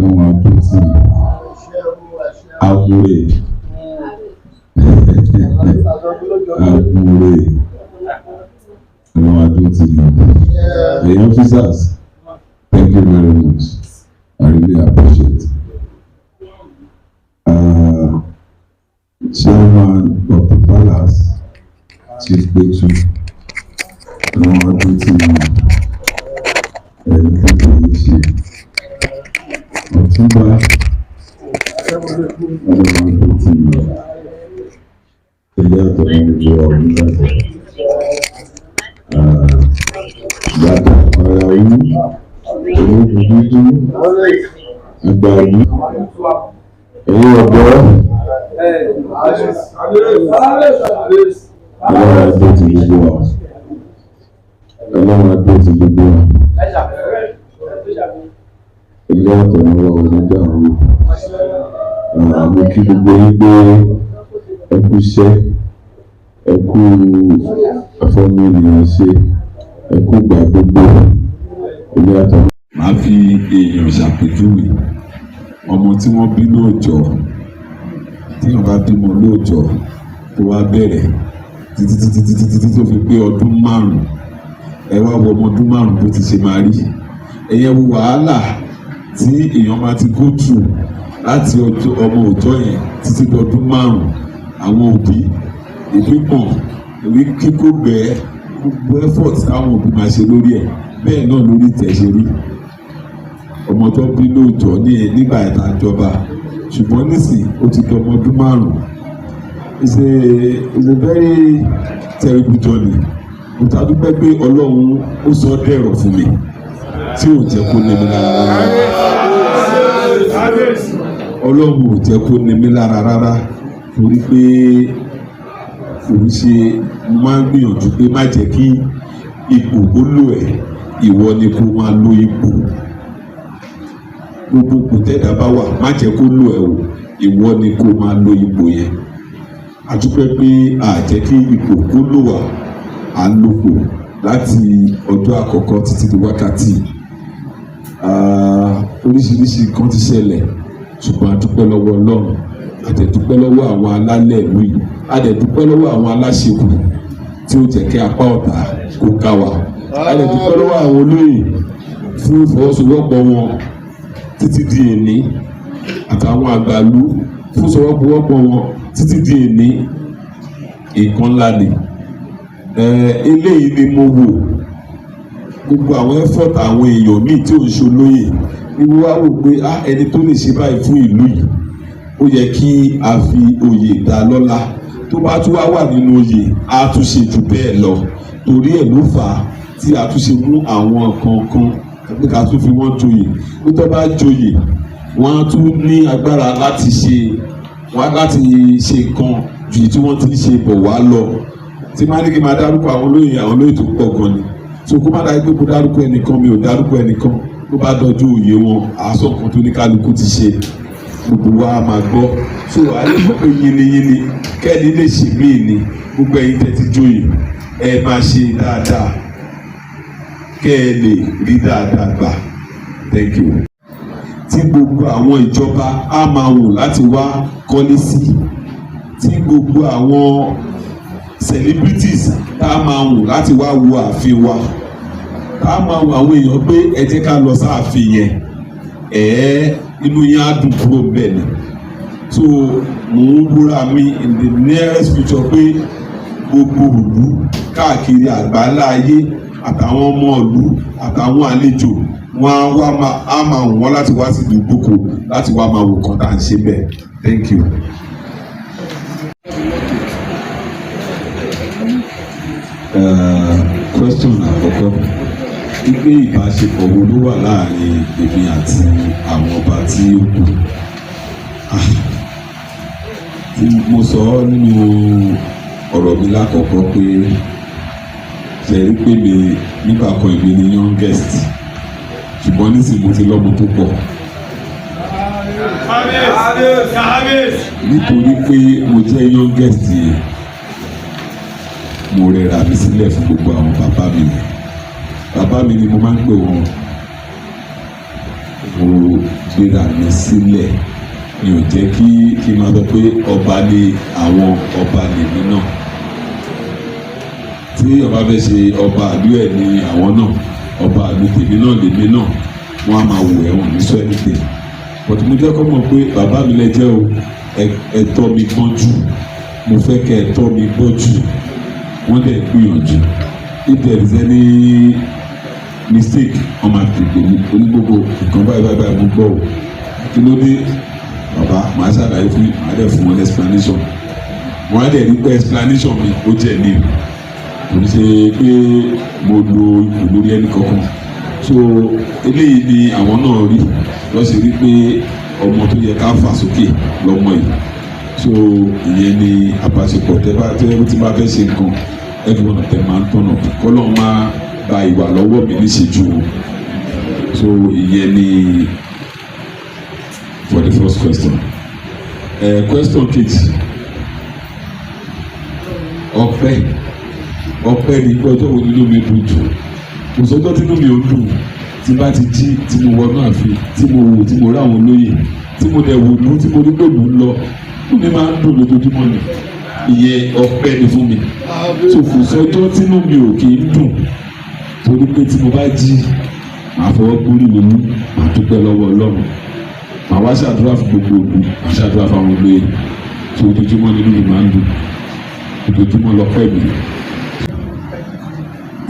Ọlọ́run adúntì amúre amúre Ọlọ́run adúntì the officers, thank you very much. I really appreciate. Chairman of the Palace, Chief Petu, Ọlọ́run adúntì Ọ̀túnba Ọlọ́run adúntì ilé àtọ̀nà gbogbo ọ̀hún láti gbàgbà ara yín olóògùn dúdú àgbàlú ẹ̀yìn ọ̀dọ́ Ọlọ́run adúntì gbogbo wa Ọlọ́run adúntì gbogbo wa ilé àtọ̀nà wa ò ní dàrú mo kí gbogbo yín pé ẹ kú iṣẹ́ ẹ kú afọ́nú ènìyàn ṣe ẹ kú gbà gbogbo ilé àtọ̀nà. Màá fi èèyàn ṣàpèjúwe ọmọ tí wọ́n bí lóòjọ́ tí wọ́n bá bímọ lóòjọ́ tó wá bẹ̀rẹ̀ títí tó fi pé ọdún 5 ẹ wá wo ọmọ ọdún 5 bó ti ṣe máa rí ẹ̀yẹ wo wàhálà tí èèyàn máa ti go through láti ọmọ òòjọ́ yẹn títí dọdún 5 àwọn òbí ìpínpọ̀n ìwé kíkó bẹ́ẹ̀ gbogbo effort táwọn òbí máa ṣe lórí ẹ̀ bẹ́ẹ̀ náà lórí ìtẹ̀ṣe rí ọmọ tó bí lóòjọ́ nígbà ìta ìjọba ṣùgbọ́n nísìn ó ti di ọmọ ọdún 5. It's a very terrible journey. Mo ta dúpẹ́ pé Ọlọ́run ó sọ dẹ̀rọ̀ fún mi tí ò jẹ́ kó ní mi lára rárá. Ọlọ́run ò jẹ́ kó ní mi lára rárá torí pé òun ṣe máa ń gbìyànjú pé má jẹ́ kí ipò ó lò ẹ́ ìwọ ni kó máa lo ipò. Gbogbo kò tẹ́dá bá wà má jẹ́ kó lò ẹ́ o ìwọ ni kó máa lo ipò yẹn. A dúpẹ́ pé a jẹ́ kí ipò kó lò wá à ń lòpò láti ọjọ́ àkọ́kọ́ títí di wákàtí. Oríṣiríṣi nǹkan ti ṣẹlẹ̀ ṣùgbọ́n a dúpẹ́ lọ́wọ́ Ọlọ́run a dẹ̀ dúpẹ́ lọ́wọ́ àwọn alálẹ̀ ìlú yìí a dẹ̀ dúpẹ́ lọ́wọ́ àwọn aláṣekù tí ó jẹ́ kí apá ọ̀tá kó ká wa a dẹ̀ dúpẹ́ lọ́wọ́ àwọn olóyè fún ìfọwọ́sowọ́pọ̀ wọn títí di èní àtàwọn àgbàlú fún ìfọwọ́sowọ́pọ̀ wọn títí di èní. Nǹkan ńlá ni eléyìí ni mo wò gbogbo àwọn effort àwọn èèyàn míì tí ò ń ṣolóyè ni mo wá wò pé ẹni tó lè ṣe báyìí fún ìlú yìí ó yẹ kí a fi oyè dá lọ́lá tó bá tún wá wà nínú oyè á tún ṣe jù bẹ́ẹ̀ lọ torí ẹ̀ ló fà á tí a tún ṣe mú àwọn kankan pé ká tún fi wọ́n joyè pé tó bá joyè wọ́n á tún ní agbára láti ṣe nǹkan ju tí wọ́n ti ń ṣe bọ̀ wá lọ tí máa ní kí n máa dárúkọ àwọn olóyè tó pọ̀ gan ni so kó má dájú pé kó dárúkọ ẹnìkan mi ò dárúkọ ẹnìkan tó bá dọjú òye wọn àásọ nǹkan tó ní kálukú ti ṣe gbogbo wa máa gbọ́ so àlejò pé yiniyini kẹ́ni lè ṣe míì ni gbogbo ẹ̀yin tẹ́ ti joyè ẹ máa ṣe dáadáa kẹ́ ẹ lè rí dáadáa gbà thank you. Tí gbogbo àwọn ìjọba á máa wù láti wá kọ́lé sí tí gbogbo àwọn celebrities tá a máa wù láti wá wo ààfin wa tá a máa wù àwọn èèyàn pé ẹ jẹ́ ká lọ sáàfin yẹn inú yẹn á dùn kúrò bẹ́ẹ̀ ni so mò ń wúra mi in the nearest future pé gbogbo ìlú káàkiri àgbáńlá ayé àtàwọn ọmọ ìlú àtàwọn àlejò wọn á máa wù wọ́n láti wá sí ìdúgbòkò láti wá máa wò kàn tá à ń ṣe bẹ́ẹ̀ thank you. Question àkọ́kọ́ wípé ìbáṣepọ̀ wo ló wà láàrin èmi àti àwọn ọba tí ó kù. Tí mo sọ nínú ọ̀rọ̀ mi lákọ̀ọ́kọ́ pé ṣe rí pé mi nígbà kan èmi ni youngest ṣùgbọ́n nísìnyí mo ti lọ́mọ tó pọ̀. Nítorí pé mo jẹ́ youngest yẹn mo rẹra mi sílẹ̀ fún gbogbo àwọn bàbá mi ni mo máa ń pè wọ́n mo gbéra mi sílẹ̀ mi ò jẹ́ kí n máa sọ pé ọba ni àwọn ọba lèmi náà tí ọba fẹ́ ṣe ọba àlú ẹ̀ ní àwọn náà ọba àlú tèmi náà lèmi náà wọ́n á máa wò ẹ̀wọ̀n ní sọ ẹ̀nìtẹ̀ bọ̀tí mo jẹ́ kọ́ mọ̀ pé bàbá mi lẹ jẹ́ o ẹ̀tọ́ mi gbọ́n jù mo fẹ́ kẹ́ ẹ̀tọ́ mi gbọ́n jù wọ́n dẹ̀ gbìyànjú if there is any mistake wọ́n máa tètè ní onígbogbo nǹkan báyìí mo gbọ́ o kí ló dé bàbá màá ṣàlàyé fún màá dẹ̀ fún wọn explanation wọ́n á dẹ̀ ní pé explanation mi ó jẹ́ ní kò ní ṣe pé mo lo ipò lórí ẹnì kankan so eléyìí ni àwọn náà rí lọ́ ṣe rí pé ọmọ tó yẹ ká fà sókè lọ́mọ yìí so ìyẹn ni àbáṣepọ̀ tẹ́ tí bá fẹ́ ṣe nǹkan everyone of them máa ń tọ̀nà kọ́lọ́ máa ba ìwà lọ́wọ́ mi níṣẹ́jú wọn so ìyẹn ni for the first question question kejì ọpẹ́ ni ọjọ́ wo nínú mi dùn jù kò sọ́jọ́ tínú mi ò dùn tí bá ti jí tí mo wọnú ààfin tí mo wò tí mo rí àwọn olóyè tí mo dẹ̀ wò lú tí mo rí pé mò ń lọ ó ní máa ń dùn lójoojúmọ́ ni ìyẹn ọpẹ́ ni fún mi so kò sọ́jọ́ tínú mi ò kì í dùn torí pé tí mo bá jí màá fọwọ́ gbórí mi mú màá dúpẹ́ lọ́wọ́ Ọlọ́run màá wá ṣàdúrà fún gbogbo òdu màá ṣàdúrà fún àwọn olóyè tí ojoojúmọ́ nínú mi máa ń dùn ojoojúmọ́ lọ́pẹ́ mi.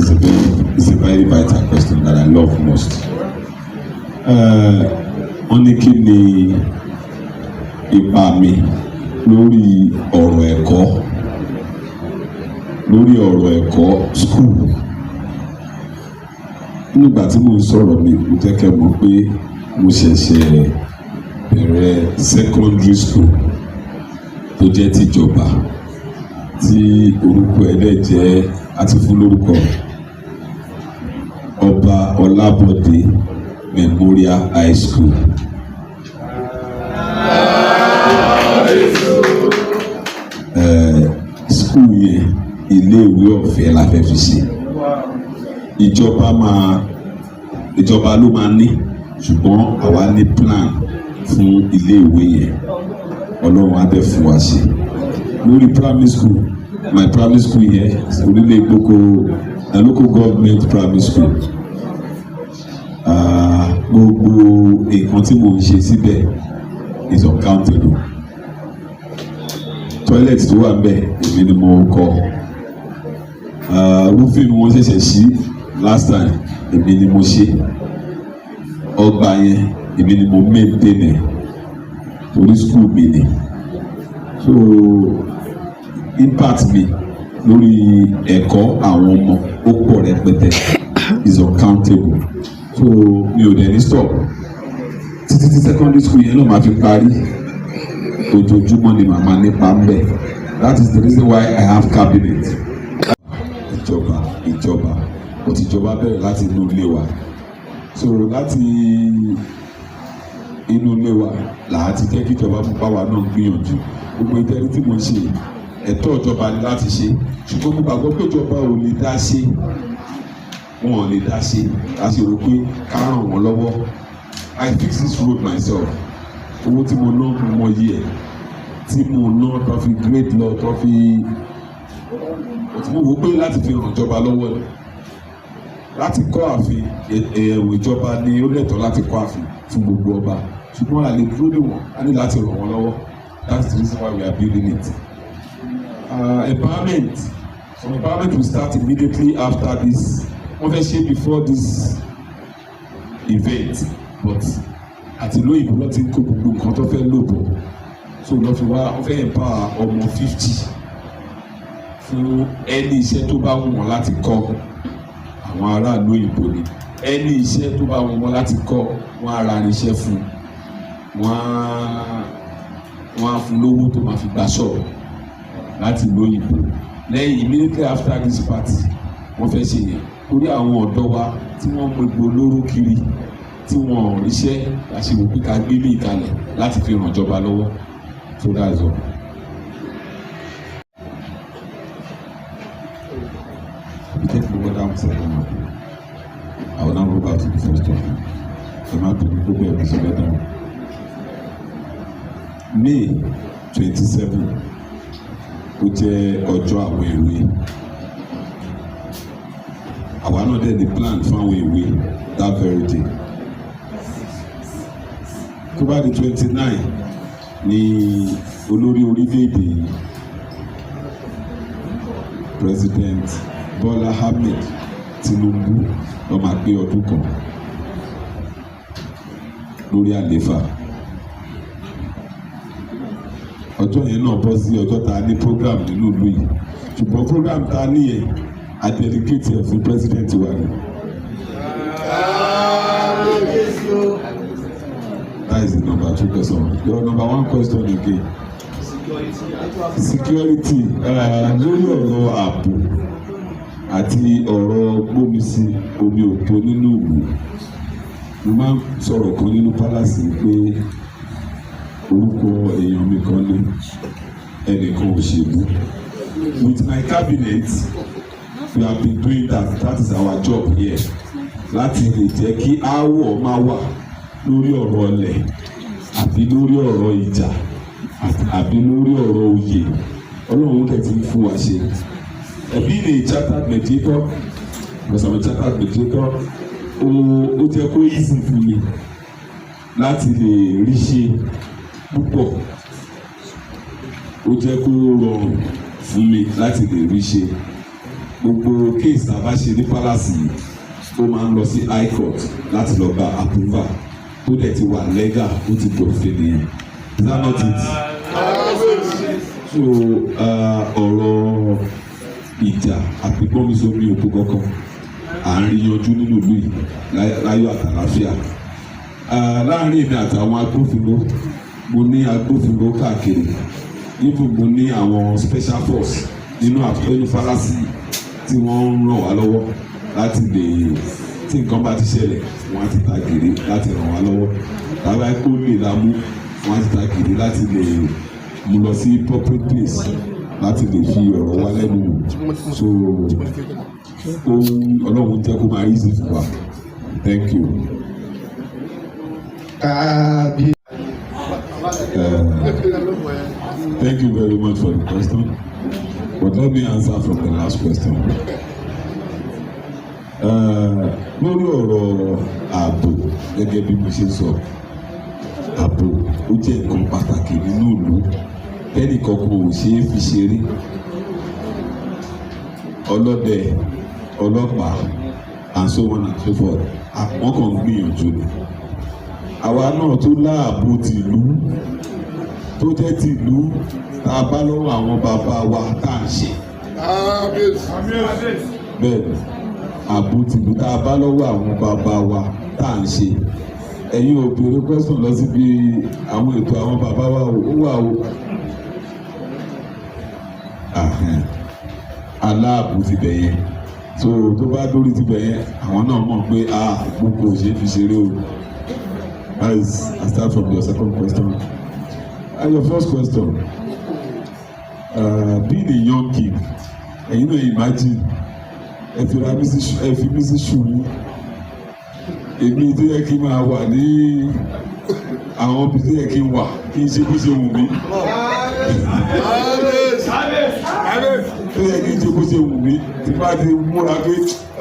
It's a very vital question that I love most. Wọ́n ní kí ni ipa mi lórí ọ̀rọ̀ ẹ̀kọ́ school. Nígbà tí mo ń sọ̀rọ̀ mi mo jẹ́ kẹ́ mọ̀ pé mo ṣẹ̀ṣẹ̀ bẹ̀rẹ̀ secondary school tó jẹ́ tìjọba tí orúkọ ẹ̀ dẹ̀ jẹ́ àti fún lórúkọ Ọba Ọlábọ̀dé Memorial High School. School yẹn iléèwé ọ̀fẹ́ la fẹ́ fi ṣe. Ìjọba ló máa ní ṣùgbọ́n àwa ní plan fún iléèwé yẹn Ọlọ́run á dẹ̀ fún wa ṣe. Lórí primary school my primary school yẹn orílẹ̀ Ìgboko local government primary school gbogbo nǹkan tí mo ń ṣe síbẹ̀ is uncountable toilet tó wà bẹ́ẹ̀ èmi ni mo kọ́ roofing wọn ṣẹ̀ṣẹ̀ sí last time èmi ni mo ṣe ọgbà yẹn èmi ni mo maintain ẹ̀ torí school mi ni so impact mi lórí ẹ̀kọ́ àwọn ọmọ ó pọ̀ rẹpẹtẹ is uncountable so mi ò dẹ̀ ní stop títí tí secondary school yẹn náà máa fi parí ojoojúmọ́ ni màmá nípa ń bẹ̀ that is the reason why I have cabinet. ìjọba òtìjọba bẹ̀rẹ̀ láti inú ilé wa so láti inú ilé wa làá ti jẹ́ kí ìjọba fún báwa náà gbìyànjú gbogbo ìtẹ́rí tí mo ṣe ẹ̀tọ́ ìjọba ni láti ṣe ṣùgbọ́n mo gbàgbọ́ pé ìjọba ò lè dá ṣe wọn ò lè dá ṣe láti rò pé ká ràn wọ́n lọ́wọ́ I fix this road myself owó tí mo ná mo mọ iye ẹ̀ tí mo ná tó fi great law tó fi mo wò pé láti fi ràn ìjọba lọ́wọ́ ni láti kọ́ ààfin ìjọba ni ó lẹ́tọ̀ọ́ láti kọ́ ààfin fún gbogbo ọba ṣùgbọ́n a lè dúró dè wọ́n a ní láti ràn wọ́n lọ́wọ́ that's the reason why we are building it. Empowerment. Some empowerment will start immediately after this. Wọ́n fẹ́ ṣe before this event, but àti lóyìnbó lọ́ ti ń kó gbogbo nǹkan tó fẹ́ lò bọ̀. So lọ́ fi wá wọ́n fẹ́ empower ọmọ 50 fún ẹni iṣẹ́ tó bá wù wọ́n láti kọ́ àwọn aráàlú òyìnbó ni. Ẹni iṣẹ́ tó bá wù wọ́n láti kọ́ wọ́n á ra irinṣẹ́ fún wọ́n á fún lówó tó máa fi gbà ṣọ́ọ̀bù láti lóyìnbó lẹ́yìn immediately after this party wọ́n fẹ́ ṣe yẹn torí àwọn ọ̀dọ́ wa tí wọ́n mú egbò olóró kiri tí wọ́n ríṣẹ́ àṣewò pé ká gbé ní ìkàlẹ̀ láti fi ràn ìjọba lọ́wọ́ so that's all. We take the word down second now. I will now go back to the first one. ẹ má bínú tó bẹ́ẹ̀ mi sọ lẹ́dà wọn. May 27 ó jẹ́ ọjọ́ àwọn èwe. Àwa náà dẹ̀ ní plan fún àwọn èwe that very day. Tó bá di 29 ní olórí orílẹ̀-èdè yìí President Bola Ahmed Tinubu ló máa pé ọdún kan lórí àlééfà. Ọjọ́ yẹn náà bọ́ sí ọjọ́ tá a ní program nínú ìlú yìí, ṣùgbọ́n program tá a ní yẹn a dedicate ẹ̀ fún president wa ni. That is the number 2 question. Your number 1 question again. Security lórí ọ̀rọ̀ ààbò àti ọ̀rọ̀ gbómìsí omi òtó nínú ìlú. Mo máa ń sọ̀rọ̀ kan nínú pálásì pé orúkọ èèyàn mi kan ní ẹnìkan òṣèlú. With my cabinet we have been doing that. That is our job here. Láti lè jẹ́ kí aáwọ̀ máa wà lórí ọ̀rọ̀ ọlẹ̀ àbí lórí ọ̀rọ̀ ìjà àbí lórí ọ̀rọ̀ oyè. Ọlọ́run tẹ̀ ti fún wa ṣe. Being a chartered mediator, because I'm a chartered mediator, ó jẹ́ kó easy fún mi láti lè rí ṣe púpọ̀. Ó jẹ́ kó rọrùn fún mi láti lè rí ṣe. Gbogbo case tá a bá ṣe ní palace yìí ó máa ń lọ sí high court láti lọ gba approval tó dẹ̀ ti wà legal ó ti dòfin nìyẹn. Is that not it? So ọ̀rọ̀ ìjà àti gbọ́nmisómi òkú kankan à ń rí yanjú nínú ìlú yìí láyọ̀ àtàlàfíà. Láàárín èmi àtàwọn agbófinró, mo ní agbófinró káàkiri, even mo ní àwọn special force nínú àtúntò fálásì tí wọ́n ń ràn wá lọ́wọ́ láti lè tí nǹkan bá ti ṣẹlẹ̀ wọ́n á ti ta gèrè láti ràn wá lọ́wọ́. Tàbí kó lè la mú wọ́n á ti ta gèrè láti lè mú lọ sí public place láti lè fi ọ̀rọ̀ wá lẹ́nu wò. So Ọlọ́run jẹ́ kó máa easy fún wa. Thank you. Thank you very much for the question. But let me answer from the last question. Lórí ọ̀rọ̀ ààbò gẹ́gẹ́ bí mo ṣe sọ, ààbò ó jẹ́ nǹkan pàtàkì nínú ìlú tẹ́nìkan kò ṣeé fi ṣeré. Ọlọ́dẹ, ọlọ́pàá and so on and so forth, wọ́n kàn ń gbìyànjú ni. Àwa náà tó láàbò tìlú tó jẹ́ tìlú tá a bá lọ́wọ́ àwọn bàbá wa tá à ń ṣe. Bẹ́ẹ̀ni, ààbò tìlú tá a bá lọ́wọ́ àwọn bàbá wa tá à ń ṣe. Ẹ̀yin ò béèrè question lọ síbi àwọn ètò àwọn bàbá wa ó wà o. Aláàbò ti bẹ̀ yẹn, so tó bá dórí ti bẹ̀ yẹn àwọn náà mọ̀ pé gbogbo ò ṣe é fi ṣeré o. As I start from your second question and your first question, being a young king, ẹ̀yin náà imagine ẹ fi mí sí ṣùgbọ́n èmi tó yẹ kí n máa wà ní àwọn ibi tó yẹ kí n wà kí n ṣe bó ṣe wù mí. Tó yẹ kí n ṣe bó ṣe wù mí tí bá ti múra pé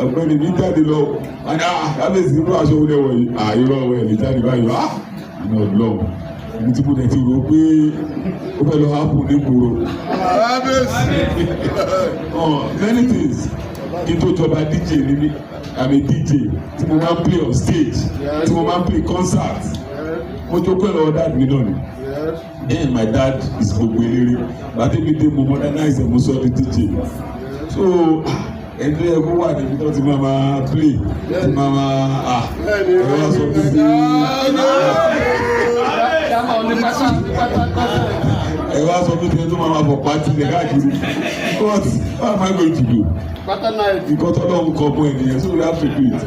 ọ̀gbẹ́ni mi jáde lọ àti kábíyèsí nínú aṣọ wọlé wọ̀nyí irọ́ ọ̀wọ́ ẹ̀ lè jáde báyìí àná lọ ibi tí mo dẹ̀ ti rò ó pé ó fẹ́ lọ hápù ní gbòòrò. Many things kí n tó jọba DJ ní mi àmì DJ tí mo máa ń play on stage tí mo máa ń play concert mo jókòó ẹ̀ lọ́wọ́ dad mi náà ni. Then my dad is gbogbo eléré bàtẹ́mi dé mo modernize mo sọ di DJ. So ẹgbẹ́ yẹ kó wà níbi tó ti máa play ti máa ẹ wá sọ fún mi. Ẹ wá sọ fún mi tó máa bọ̀ pàtì lẹ̀ káàkiri. What am I going to do? Nǹkan tó lọ́wọ́ kọ́ bọ́ ènìyàn, so we have to do it.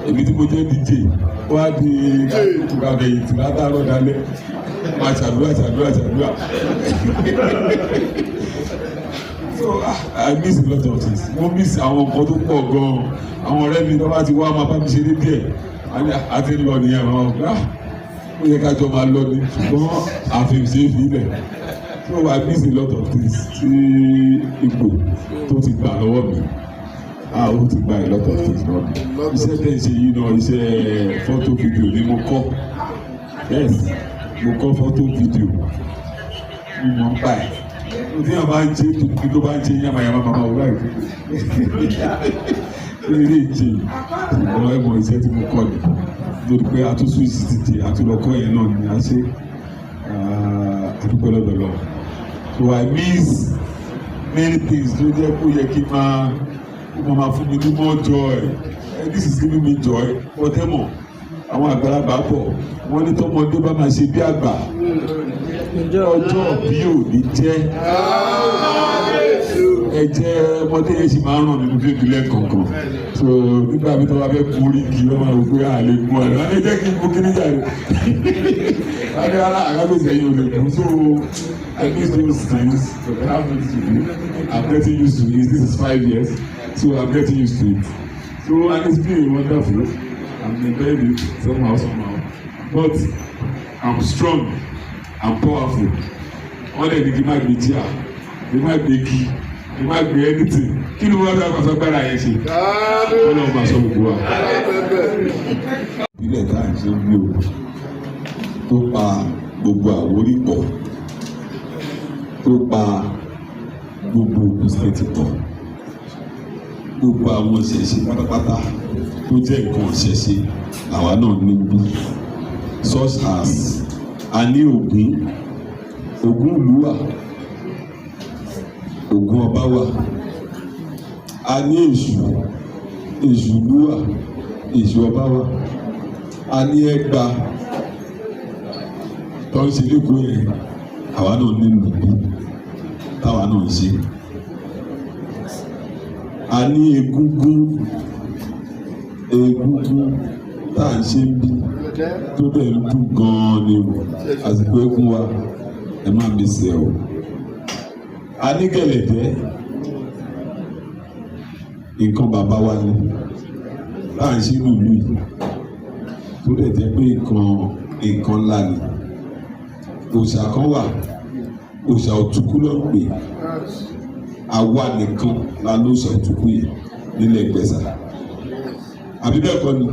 Èmi tí mo jẹ́ DJ wá di kàkẹ́ yìí tí látàárọ̀ dalẹ̀ máa ṣàdúrà. So I miss a lot of things. Mo miss àwọn nǹkan tó pọ̀ gan-an. Àwọn ọ̀rẹ́ mi tó bá ti wá máa bá mi ṣeré díẹ̀. àti lọ nìyẹn àwọn ọ̀gá ó yẹ ká jọ máa lọ ní ṣùgbọ́n àfihàn ṣe é fi ilẹ̀ so I miss a lot of things tí ipò tó ti gbà lọ́wọ́ mi ó ti gba a lot of things lọ́wọ́ mi iṣẹ́ tẹ̀ ń ṣe yìí náà iṣẹ́ fọ́tò fídíò ni mo kọ́ yes mo kọ́ fọ́tò fídíò mo mọ̀ ń pa ẹ̀ tí wọ́n bá ń ṣe kí ló bá ń ṣe yàmàyàmà màmá wò láì fi eré ìjì ìwọ ẹ̀mọ́ iṣẹ́ tí mo kọ́ ni lórí pé àtúnṣe ìsìtìtì àtúnlọ́kọ́ yẹn náà ni a ṣe àdúgbò lọ́dọọlọ́ so I miss many things tó jẹ́ kó yẹ kí n máa fún mi ní more joy this is giving me joy ọtẹ́mọ̀ àwọn àgbàlagbà pọ̀ wọ́n ní tọ́mọdé bá máa ṣe bí àgbà ọjọ́ bí ò ní jẹ́ ẹ̀jẹ̀ ọmọdé yẹn sì máa ń ràn nínú bíbí lẹ́ẹ̀kọ̀ọ̀kan so nígbà mi tó bá fẹ́ kú orí kì í ọmọ rẹ̀ pé àlè mú ẹ̀ lọ́dẹ jẹ́ kí n kú kíní jà rẹ̀ adé ara àgágbèsè yìí ò lè kú so I miss those things but I have nothing to do I'm getting used to it this is 5 years so I'm getting used to it so and it's been wonderful I'm enjoying it somehow but I'm strong I'm powerful wọ́n lè ní kí n má gbé jíà kí n má gbé kí n má gbé anything kí ni wọ́n fẹ́ kọ́ sọ́gbàrà yẹn ṣe wọ́n lọ́ọ́ máa sọ gbogbo wa. ìpínlẹ̀ tá à ń ṣe bí o tó pa gbogbo Àwórì pọ̀ tó pa gbogbo Ògùn state pọ̀ gbogbo àwọn ìṣẹ̀ṣe pátápátá tó jẹ́ nǹkan ìṣẹ̀ṣe àwa náà níbí such as a ní Ògún ìlú wà Ògún ọba wà a ní Èṣù ìlú wà Èṣù ọba wà a ní Ẹ̀gbá tó ń ṣe lẹ́kọ̀ọ́ yẹn àwa náà ní lùbí táwa náà ń ṣe a ní egúngún tá à ń ṣe ń bí tó dẹ̀ ń dùn gan-an ni o àsìkò eégún wa ẹ má mi ṣe o a ní gẹ̀lẹ̀dẹ́ nǹkan bàbá wa ni tá à ń ṣe lùlù yìí tó dẹ̀ jẹ́ pé nǹkan ńlá ni òòṣà kan wà òòṣà Òtúkú ló ń pè àwa nìkan la lóòṣà Òtúkú yìí nílẹ̀ Ìgbẹ̀sà àbí bẹ́ẹ̀ kọ́ ni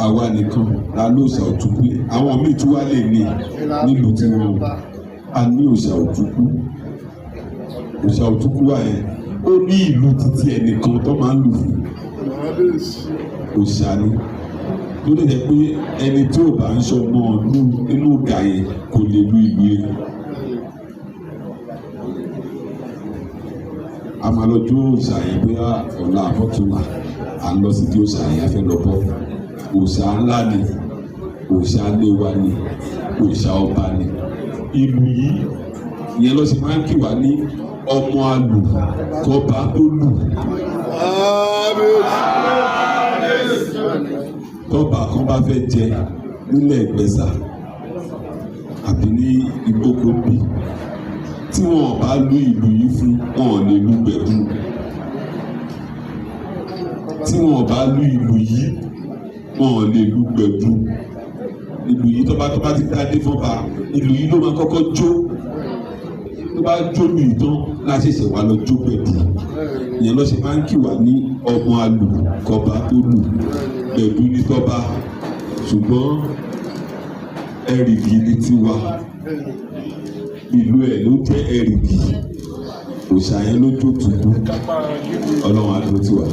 àwa nìkan la lóòṣà Òtúkú yìí àwọn míì tún wá lè ní nílùú tí wọ́n a ní òòṣà Òtúkú wà yẹn ó ní ìlú títí ẹnìkan tó máa ń lù fún òòṣà ni ló lè jẹ́ pé ẹni tí ò bá ń ṣọmọ nínú ìgbà yẹn kò lè lu ìlú yẹn. a máa lọ jó òòṣà yẹn bí ọ̀la àbọ̀túnla à ń lọ sí di òòṣà yẹn a fẹ́ lọ bọ́ òòṣà ńlá ni òòṣà léwa ni òòṣà ọba ni ìlú yìí ìyẹn lọ sí máa ń kí wá ní ọmọ àlù kọba tó lù. tọ́ba kan bá fẹ́ jẹ nílẹ̀ Ìgbẹ̀sà àbí ní Ìgbókòbí tí wọn bá lu ìlú yìí fún wọn lè lu gbẹ̀dú tí wọn bá lu ìlú yìí wọn lè lu gbẹ̀dú ìlú yìí tọ́ba ti dáadé fọ́ba ìlú yìí ló máa kọ́kọ́ jó tó bá jó lu ìtàn láṣẹ̀ṣẹ̀ wá lọ jó gbẹ̀dú ìyẹn lọ ṣe máa ń kí wá ní ọmọ àlù kọba tó lù gbẹ̀dú ní tọ́ba ṣùgbọ́n ẹ̀rìgì ní tiwa ìlú ẹ̀ ló jẹ́ ẹ̀rìgì òòṣà yẹn ló jó Òtúkú Ọlọ́run á dúró tiwa.